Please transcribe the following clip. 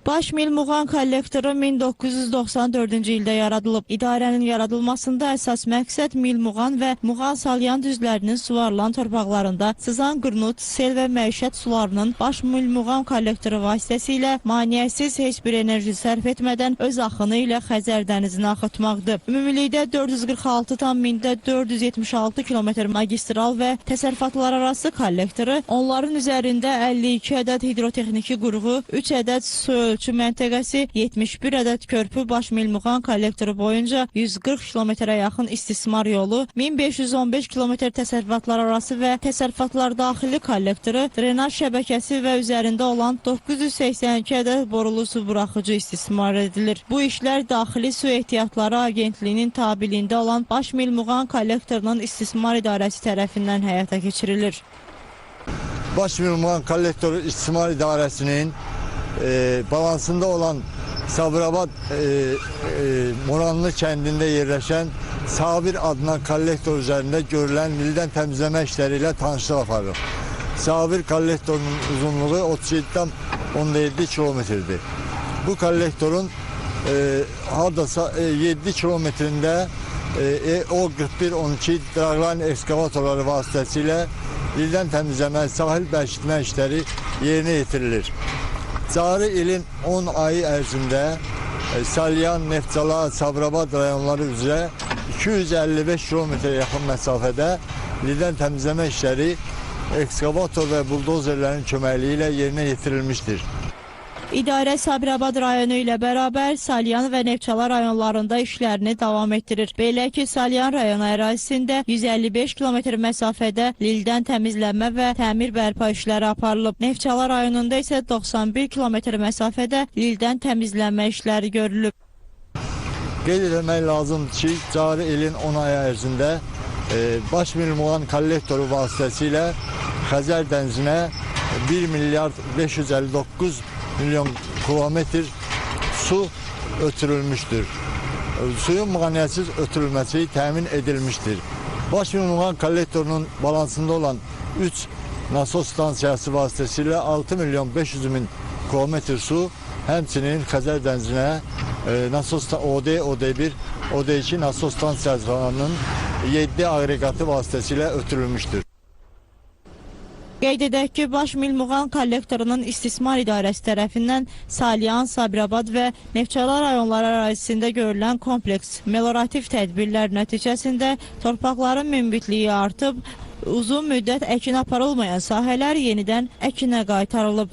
Baş Milmuğan kollektoru 1994-cü ildə yaradılıb. İdarənin yaradılmasında əsas məqsəd Milmuğan və Muğan Salyan düzlərinin suvarılan torpaqlarında sızan qırnut, sel və məişət sularının Baş Milmuğan kollektoru vasitəsilə maneəsiz heç bir enerji sərf etmədən öz axını ilə Xəzər dənizinə axıtmaqdır. Ümumilikdə 446,476 km magistral və təsərrüfatlar arası kollektoru, onların üzərində 52 ədəd hidrotexniki qurğu, 3 ədəd su ölçü məntəqəsi, 71 ədəd körpü Baş Milmuğan kollektoru boyunca 140 kilometrə yaxın istismar yolu, 1515 kilometr təsərrüfatlar arası və təsərrüfatlar daxili kollektoru, drenaj şəbəkəsi və üzərində olan 982 ədəd borulu su buraxıcı istismar edilir. Bu işlər Daxili Su Ehtiyatları Agentliyinin tabeliyində olan Baş Milmuğan kollektorunun istismar idarəsi tərəfindən həyata keçirilir. Baş Milmuğan kollektoru istismar idarəsinin balansında olan Sabirabad Moranlı kəndində yerləşən Sabir adına kollektor üzərində görülən ildən təmizləmə işləri ilə tanışlıq aparırıq. Sabir kollektorunun uzunluğu 37,7 kilometrdir. Bu kollektorun hardasa 7 kilometrində O41-12 dragline ekskavatorları vasitəsilə ildən təmizləmə, sahil bərkitmə işləri yerinə yetirilir. Cari ilin 10 ayı ərzində Salyan, Neftçala, Sabirabad rayonları üzrə 255 kilometrə yaxın məsafədə ildən təmizləmə işləri ekskavator və buldozerlərin köməkliyi ilə yerinə yetirilmişdir. İdarə Sabirabad rayonu ilə bərabər Salyan və Neftçala rayonlarında işlərini davam etdirir. Belə ki, Salyan rayonu ərazisində 155 km məsafədə lildən təmizlənmə və təmir bərpa işləri aparılıb. Neftçala rayonunda isə 91 km məsafədə lildən təmizlənmə işləri görülüb. Qeyd etmək lazımdır ki, cari ilin 10 ay ərzində Baş Milmuğan kollektoru vasitəsilə Xəzər dənizinə 1 milyard 559 milyon kilometr su ötürülmüştür. Suyun maneəsiz ötürülməsi təmin edilmiştir. Baş Milmuğan kollektorunun balansında olan 3 nasos stansiyası vasitəsilə 6 milyon 500 min kilometr su həmçinin Xəzər dənizinə OD, OD1, OD2 nasos stansiyalarının 7 aqreqatı vasitəsilə ötürülmüşdür. Qeyd edək ki, Baş Milmuğan kollektorunun istismar idarəsi tərəfindən Salyan, Sabirabad və Neftçala rayonları ərazisində görülən kompleks meliorativ tədbirlər nəticəsində torpaqların münbitliyi artıb, uzun müddət əkin aparılmayan sahələr yenidən əkinə qaytarılıb.